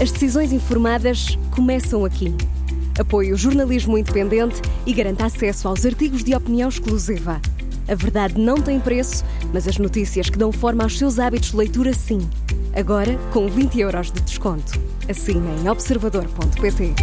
As decisões informadas começam aqui. Apoie o jornalismo independente e garanta acesso aos artigos de opinião exclusiva. A verdade não tem preço, mas as notícias que dão forma aos seus hábitos de leitura, sim. Agora, com 20€ de desconto. Assine em observador.pt.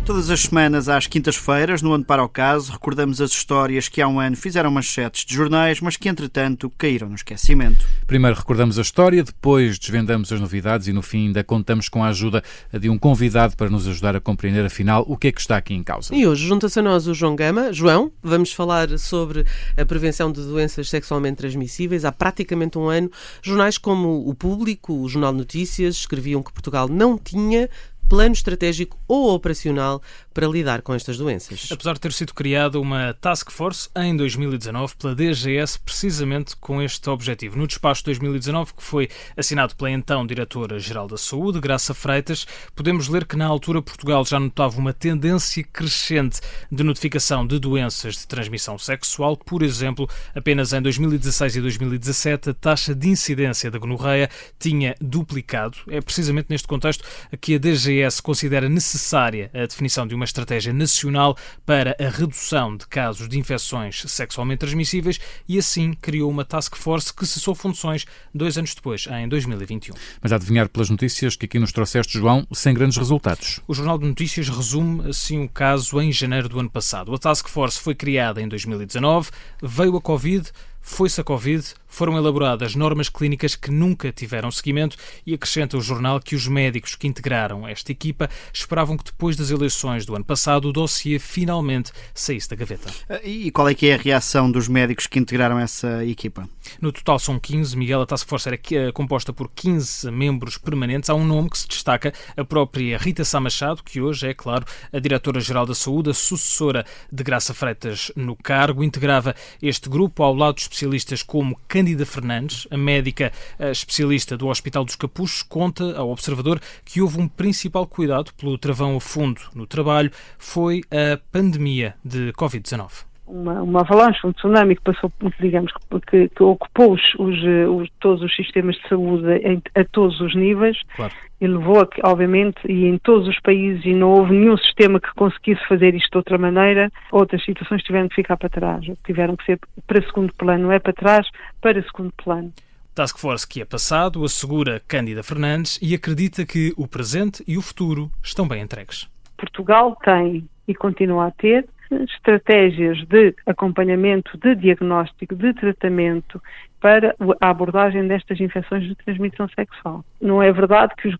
Todas as semanas, às quintas-feiras, no Ano para o Caso, recordamos as histórias que há um ano fizeram manchetes de jornais, mas que, entretanto, caíram no esquecimento. Primeiro recordamos a história, depois desvendamos as novidades e, no fim, ainda contamos com a ajuda de um convidado para nos ajudar a compreender, afinal, o que é que está aqui em causa. E hoje junta-se a nós o João Gama. João, vamos falar sobre a prevenção de doenças sexualmente transmissíveis. Há praticamente um ano, jornais como o Público, o Jornal de Notícias, escreviam que Portugal não tinha plano estratégico ou operacional para lidar com estas doenças. Apesar de ter sido criada uma task force em 2019 pela DGS, precisamente com este objetivo. No despacho de 2019, que foi assinado pela então Diretora-Geral da Saúde, Graça Freitas, podemos ler que na altura Portugal já notava uma tendência crescente de notificação de doenças de transmissão sexual. Por exemplo, apenas em 2016 e 2017 a taxa de incidência da gonorreia tinha duplicado. É precisamente neste contexto que a DGS considera necessária a definição de uma estratégia nacional para a redução de casos de infecções sexualmente transmissíveis e assim criou uma task force que cessou funções 2 anos depois, em 2021. Mas a adivinhar pelas notícias que aqui nos trouxeste, João, sem grandes resultados. O Jornal de Notícias resume assim o caso em janeiro do ano passado. A task force foi criada em 2019, veio a Covid, foi-se a Covid, foram elaboradas normas clínicas que nunca tiveram seguimento e acrescenta o jornal que os médicos que integraram esta equipa esperavam que depois das eleições do ano passado o dossiê finalmente saísse da gaveta. E qual é que é a reação dos médicos que integraram essa equipa? No total são 15, Miguel. A Task Force era composta por 15 membros permanentes. Há um nome que se destaca, a própria Rita Sá Machado, que hoje é, claro, a Diretora-Geral da Saúde, a sucessora de Graça Freitas no cargo. Integrava este grupo ao lado de especialistas como Cândida Fernandes, a médica especialista do Hospital dos Capuchos, conta ao Observador que houve um principal cuidado pelo travão a fundo no trabalho, foi a pandemia de Covid-19. Uma avalanche, um tsunami que passou, digamos, que ocupou todos os sistemas de saúde a todos os níveis. Claro. E levou, obviamente, e em todos os países, e não houve nenhum sistema que conseguisse fazer isto de outra maneira, outras situações tiveram que ficar para trás, tiveram que ser para segundo plano, não é para trás, para segundo plano. Task Force que é passado, assegura Cândida Fernandes, e acredita que o presente e o futuro estão bem entregues. Portugal tem e continua a ter estratégias de acompanhamento, de diagnóstico, de tratamento para a abordagem destas infecções de transmissão sexual. Não é verdade que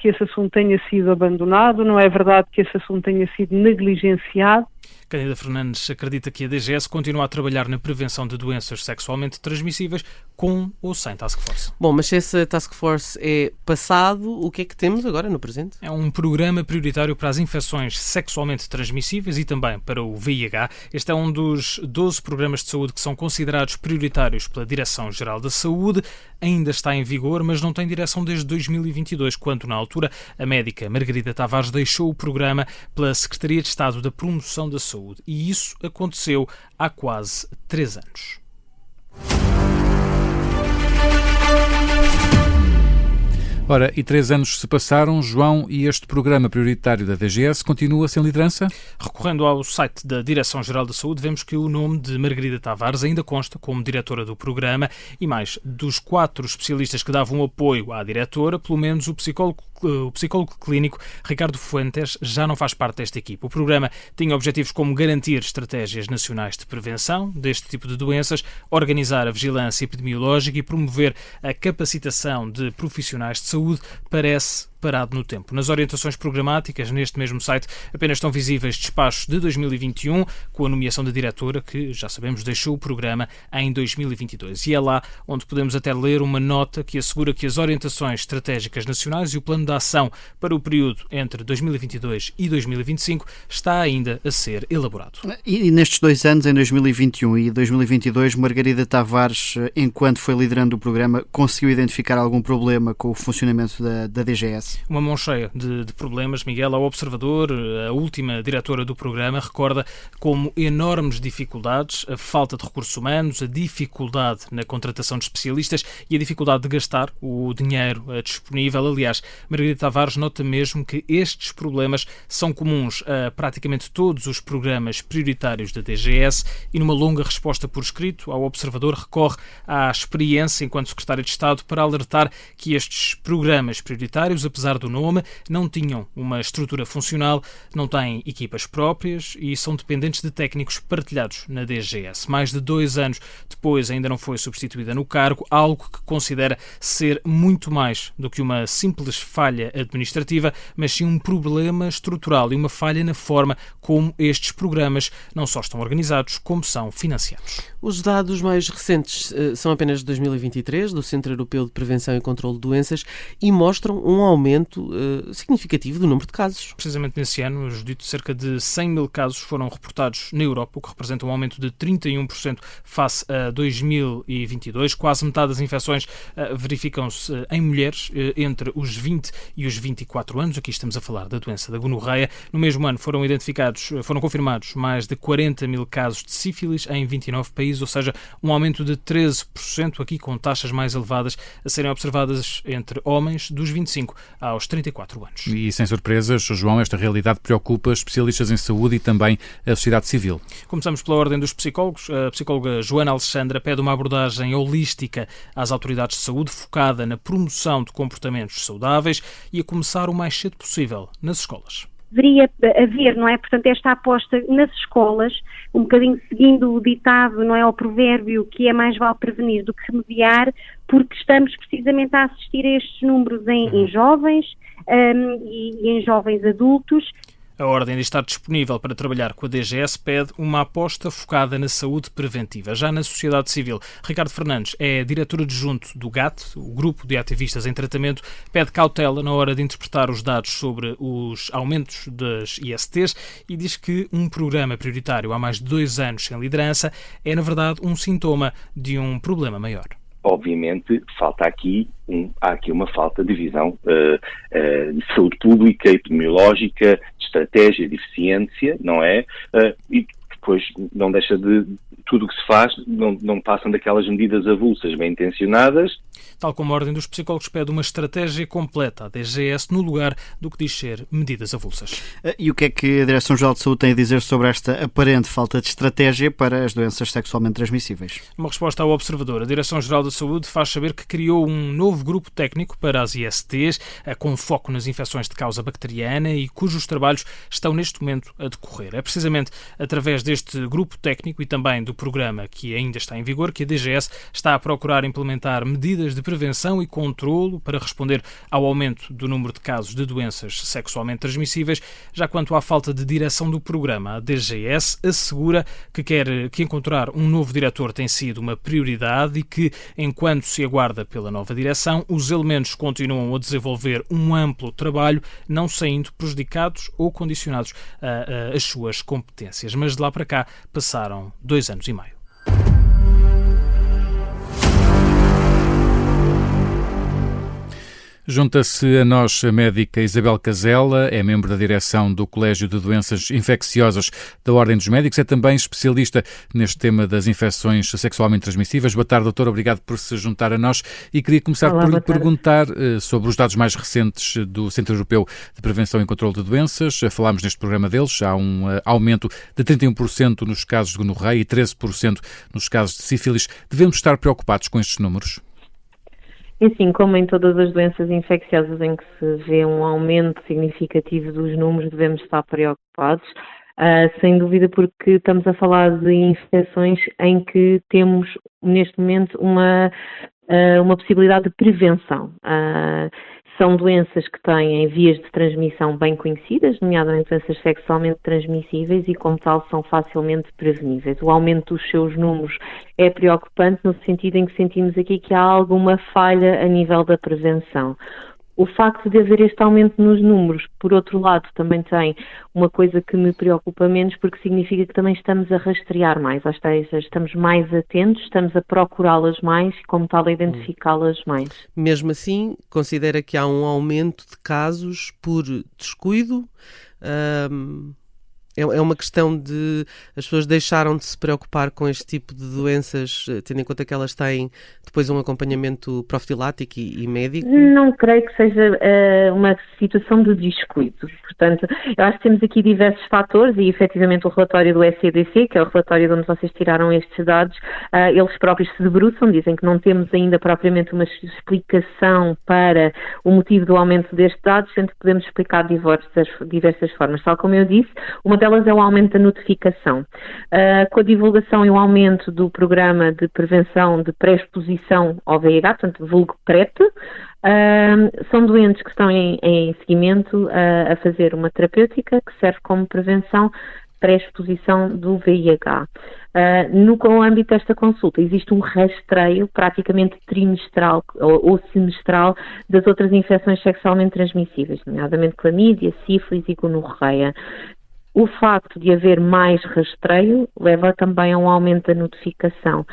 esse assunto tenha sido abandonado, não é verdade que esse assunto tenha sido negligenciado. Cândida Fernandes acredita que a DGS continua a trabalhar na prevenção de doenças sexualmente transmissíveis com ou sem Task Force. Bom, mas se essa Task Force é passado, o que é que temos agora no presente? É um programa prioritário para as infecções sexualmente transmissíveis e também para o VIH. Este é um dos 12 programas de saúde que são considerados prioritários pela Direção-Geral da Saúde. Ainda está em vigor, mas não tem direção desde 2022, quando, na altura, a médica Margarida Tavares deixou o programa pela Secretaria de Estado da Promoção da Saúde. E isso aconteceu há quase 3 anos. Ora, e 3 anos se passaram, João, e este programa prioritário da DGS continua sem liderança? Recorrendo ao site da Direção-Geral da Saúde, vemos que o nome de Margarida Tavares ainda consta como diretora do programa e mais, dos 4 especialistas que davam apoio à diretora, pelo menos o psicólogo clínico Ricardo Fuentes já não faz parte desta equipe. O programa tinha objetivos como garantir estratégias nacionais de prevenção deste tipo de doenças, organizar a vigilância epidemiológica e promover a capacitação de profissionais de saúde. Parece parado no tempo. Nas orientações programáticas, neste mesmo site, apenas estão visíveis despachos de 2021, com a nomeação da diretora, que, já sabemos, deixou o programa em 2022. E é lá onde podemos até ler uma nota que assegura que as orientações estratégicas nacionais e o plano de ação para o período entre 2022 e 2025 está ainda a ser elaborado. E nestes 2 anos, em 2021 e 2022, Margarida Tavares, enquanto foi liderando o programa, conseguiu identificar algum problema com o funcionamento da DGS? Uma mão cheia de problemas, Miguel. Ao Observador, a última diretora do programa, recorda como enormes dificuldades, a falta de recursos humanos, a dificuldade na contratação de especialistas e a dificuldade de gastar o dinheiro disponível. Aliás, Margarida Tavares nota mesmo que estes problemas são comuns a praticamente todos os programas prioritários da DGS e, numa longa resposta por escrito ao Observador, recorre à experiência enquanto Secretário de Estado para alertar que estes programas prioritários, apesar do nome, não tinham uma estrutura funcional, não têm equipas próprias e são dependentes de técnicos partilhados na DGS. Mais de 2 anos depois ainda não foi substituída no cargo, algo que considera ser muito mais do que uma simples falha administrativa, mas sim um problema estrutural e uma falha na forma como estes programas não só estão organizados, como são financiados. Os dados mais recentes são apenas de 2023, do Centro Europeu de Prevenção e Controlo de Doenças, e mostram um aumento significativo do número de casos. Precisamente nesse ano, cerca de 100 mil casos foram reportados na Europa, o que representa um aumento de 31% face a 2022. Quase metade das infecções verificam-se em mulheres entre os 20 e os 24 anos. Aqui estamos a falar da doença da gonorreia. No mesmo ano foram confirmados mais de 40 mil casos de sífilis em 29 países, ou seja, um aumento de 13%, aqui com taxas mais elevadas a serem observadas entre homens dos 25 aos 34 anos. E sem surpresas, João, esta realidade preocupa especialistas em saúde e também a sociedade civil. Começamos pela ordem dos psicólogos. A psicóloga Joana Alexandra pede uma abordagem holística às autoridades de saúde, focada na promoção de comportamentos saudáveis e a começar o mais cedo possível nas escolas. Deveria haver, não é? Portanto, esta aposta nas escolas, um bocadinho seguindo o ditado, não é? O provérbio que é mais vale prevenir do que remediar, porque estamos precisamente a assistir a estes números em jovens e em jovens adultos. A ordem de estar disponível para trabalhar com a DGS pede uma aposta focada na saúde preventiva. Já na sociedade civil, Ricardo Fernandes é diretor adjunto do GAT, o Grupo de Ativistas em Tratamento, pede cautela na hora de interpretar os dados sobre os aumentos das ISTs e diz que um programa prioritário há mais de 2 anos sem liderança é, na verdade, um sintoma de um problema maior. Obviamente, há aqui uma falta de visão de saúde pública, epidemiológica, de estratégia, de eficiência, não é? E depois não deixa de... Tudo o que se faz não passam daquelas medidas avulsas, bem intencionadas. Tal como a ordem dos psicólogos pede uma estratégia completa à DGS no lugar do que diz ser medidas avulsas. E o que é que a Direção-Geral de Saúde tem a dizer sobre esta aparente falta de estratégia para as doenças sexualmente transmissíveis? Uma resposta ao Observador. A Direção-Geral da Saúde faz saber que criou um novo grupo técnico para as ISTs, com foco nas infecções de causa bacteriana e cujos trabalhos estão neste momento a decorrer. É precisamente através deste grupo técnico e também do programa que ainda está em vigor que a DGS está a procurar implementar medidas de prevenção e controlo para responder ao aumento do número de casos de doenças sexualmente transmissíveis. Já quanto à falta de direção do programa, a DGS assegura que encontrar um novo diretor tem sido uma prioridade e que, enquanto se aguarda pela nova direção, os elementos continuam a desenvolver um amplo trabalho, não saindo prejudicados ou condicionados às suas competências. Mas de lá para cá passaram 2 anos e meio. Junta-se a nós a médica Isabel Casella, é membro da direção do Colégio de Doenças Infecciosas da Ordem dos Médicos, é também especialista neste tema das infecções sexualmente transmissíveis. Boa tarde, doutor, obrigado por se juntar a nós e queria começar por lhe perguntar sobre os dados mais recentes do Centro Europeu de Prevenção e Controlo de Doenças. Falámos neste programa deles, há um aumento de 31% nos casos de gonorreia e 13% nos casos de sífilis. Devemos estar preocupados com estes números? E assim, como em todas as doenças infecciosas em que se vê um aumento significativo dos números, devemos estar preocupados, sem dúvida, porque estamos a falar de infecções em que temos, neste momento, uma possibilidade de prevenção. São doenças que têm vias de transmissão bem conhecidas, nomeadamente doenças sexualmente transmissíveis e, como tal, são facilmente preveníveis. O aumento dos seus números é preocupante no sentido em que sentimos aqui que há alguma falha a nível da prevenção. O facto de haver este aumento nos números, por outro lado, também tem uma coisa que me preocupa menos, porque significa que também estamos a rastrear mais, ou seja, estamos mais atentos, estamos a procurá-las mais e, como tal, a identificá-las mais. Mesmo assim, considera que há um aumento de casos por descuido? É uma questão de as pessoas deixaram de se preocupar com este tipo de doenças, tendo em conta que elas têm depois um acompanhamento profilático e médico? Não creio que seja uma situação de descuido. Portanto, eu acho que temos aqui diversos fatores e, efetivamente, o relatório do ECDC, que é o relatório de onde vocês tiraram estes dados, eles próprios se debruçam, dizem que não temos ainda propriamente uma explicação para o motivo do aumento destes dados, sendo que podemos explicar de diversas formas. Tal como eu disse, uma delas é o aumento da notificação. Com a divulgação e o aumento do programa de prevenção de pré-exposição ao VIH, portanto, vulgo PrEP, são doentes que estão em seguimento a fazer uma terapêutica que serve como prevenção pré-exposição do VIH. No âmbito desta consulta existe um rastreio praticamente trimestral ou semestral das outras infecções sexualmente transmissíveis, nomeadamente clamídia, sífilis e gonorreia. O facto de haver mais rastreio leva também a um aumento da notificação.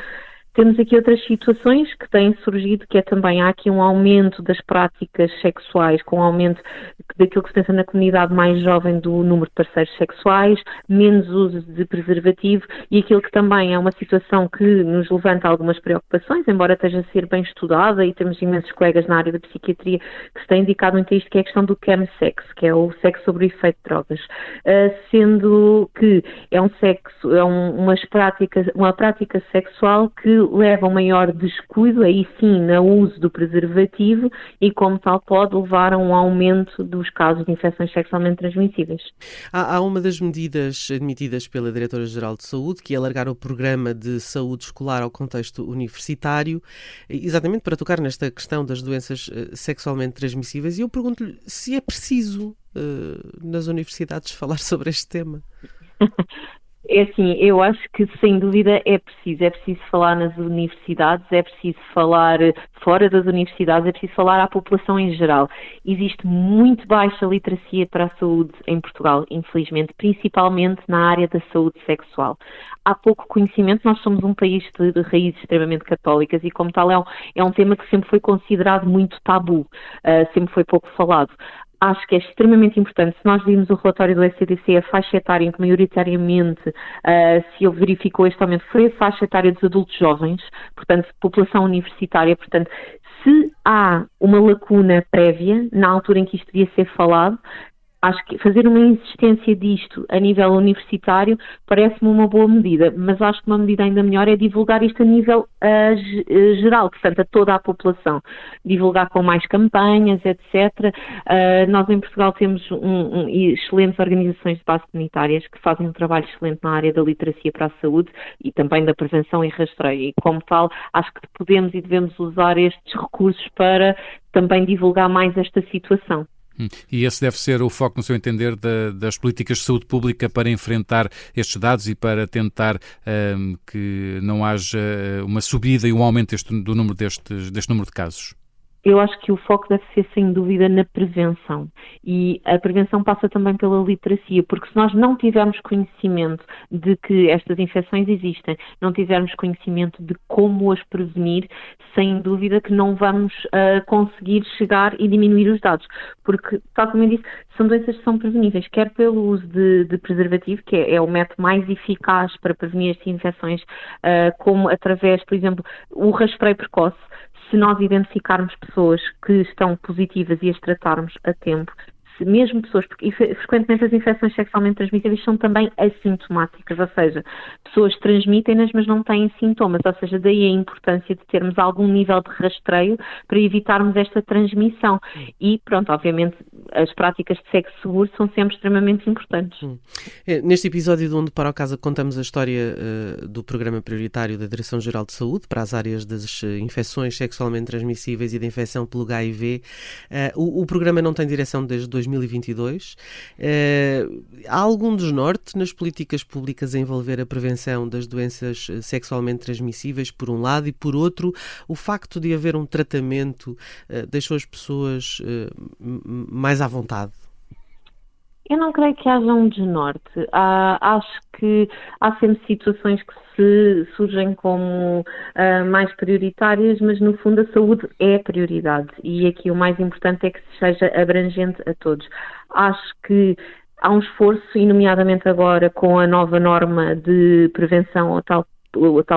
Temos aqui outras situações que têm surgido, que é também, há aqui um aumento das práticas sexuais, com um aumento daquilo que se pensa na comunidade mais jovem do número de parceiros sexuais, menos uso de preservativo e aquilo que também é uma situação que nos levanta algumas preocupações, embora esteja a ser bem estudada e temos imensos colegas na área da psiquiatria que se têm indicado muito a isto, que é a questão do chemsex, que é o sexo sob o efeito de drogas, sendo que é uma prática sexual que leva a um maior descuido, aí sim, no uso do preservativo e, como tal, pode levar a um aumento dos casos de infecções sexualmente transmissíveis. Há uma das medidas admitidas pela Diretora-Geral de Saúde, que é alargar o programa de saúde escolar ao contexto universitário, exatamente para tocar nesta questão das doenças sexualmente transmissíveis, e eu pergunto-lhe se é preciso, nas universidades, falar sobre este tema. É assim, eu acho que sem dúvida é preciso falar nas universidades, é preciso falar fora das universidades, é preciso falar à população em geral. Existe muito baixa literacia para a saúde em Portugal, infelizmente, principalmente na área da saúde sexual. Há pouco conhecimento, nós somos um país de raízes extremamente católicas e, como tal, é um tema que sempre foi considerado muito tabu, sempre foi pouco falado. Acho que é extremamente importante, se nós virmos o relatório do ECDC, a faixa etária em que maioritariamente se verificou este aumento foi a faixa etária dos adultos jovens, portanto, população universitária, portanto, se há uma lacuna prévia, na altura em que isto devia ser falado, acho que fazer uma insistência disto a nível universitário parece-me uma boa medida, mas acho que uma medida ainda melhor é divulgar isto a nível geral, portanto, a toda a população. Divulgar com mais campanhas, etc. Nós em Portugal temos excelentes organizações de base comunitárias que fazem um trabalho excelente na área da literacia para a saúde e também da prevenção e rastreio. E, como tal, acho que podemos e devemos usar estes recursos para também divulgar mais esta situação. E esse deve ser o foco, no seu entender, das políticas de saúde pública para enfrentar estes dados e para tentar que não haja uma subida e um aumento do número deste número de casos? Eu acho que o foco deve ser, sem dúvida, na prevenção. E a prevenção passa também pela literacia, porque se nós não tivermos conhecimento de que estas infecções existem, não tivermos conhecimento de como as prevenir, sem dúvida que não vamos conseguir chegar e diminuir os dados. Porque, tal como eu disse, são doenças que são preveníveis, quer pelo uso de preservativo, que é o método mais eficaz para prevenir estas infecções, como através, por exemplo, o rastreio precoce. Se nós identificarmos pessoas que estão positivas e as tratarmos a tempo, mesmo pessoas, porque frequentemente as infecções sexualmente transmissíveis são também assintomáticas, ou seja, pessoas transmitem-nas mas não têm sintomas, ou seja, daí a importância de termos algum nível de rastreio para evitarmos esta transmissão. E pronto, obviamente as práticas de sexo seguro são sempre extremamente importantes. Neste episódio do Onde Para o Casa contamos a história do Programa Prioritário da Direção-Geral de Saúde para as áreas das infecções sexualmente transmissíveis e da infecção pelo HIV. O programa não tem direção desde 2022. Há algum desnorte nas políticas públicas a envolver a prevenção das doenças sexualmente transmissíveis, por um lado, e por outro, o facto de haver um tratamento deixou as pessoas mais à vontade? Eu não creio que haja um desnorte. Acho que há sempre situações que surgem como mais prioritárias, mas no fundo a saúde é a prioridade e aqui o mais importante é que seja abrangente a todos. Acho que há um esforço, e nomeadamente agora com a nova norma de prevenção ao tal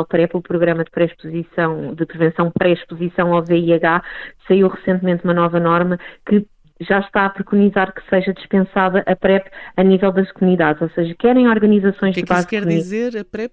PrEP, o Programa de Prevenção Pré-Exposição ao VIH, saiu recentemente uma nova norma que já está a preconizar que seja dispensada a PrEP a nível das comunidades, ou seja, querem organizações de base... O que é que isso quer dizer, a PrEP?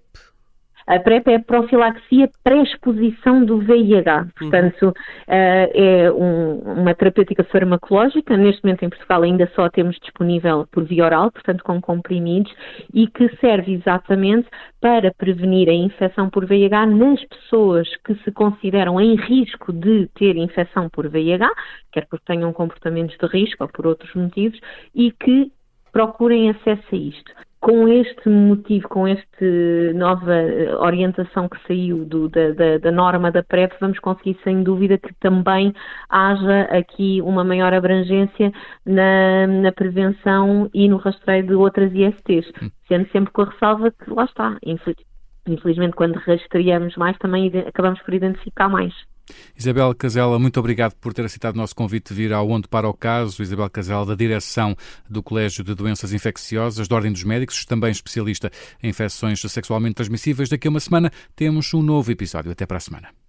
A PrEP é a profilaxia pré-exposição do VIH. Portanto, é uma terapêutica farmacológica. Neste momento em Portugal ainda só temos disponível por via oral, portanto com comprimidos, e que serve exatamente para prevenir a infecção por VIH nas pessoas que se consideram em risco de ter infecção por VIH, quer porque tenham comportamentos de risco ou por outros motivos, e que procurem acesso a isto. Com este motivo, com esta nova orientação que saiu da norma da PrEP, vamos conseguir, sem dúvida, que também haja aqui uma maior abrangência na prevenção e no rastreio de outras ISTs, sendo sempre com a ressalva que, lá está, infelizmente, quando rastreamos mais, também acabamos por identificar mais. Isabel Casella, muito obrigado por ter aceitado o nosso convite de vir ao Onde Para o Caso. Isabel Casella, da direção do Colégio de Doenças Infecciosas da Ordem dos Médicos, também especialista em infecções sexualmente transmissíveis. Daqui a uma semana temos um novo episódio. Até para a semana.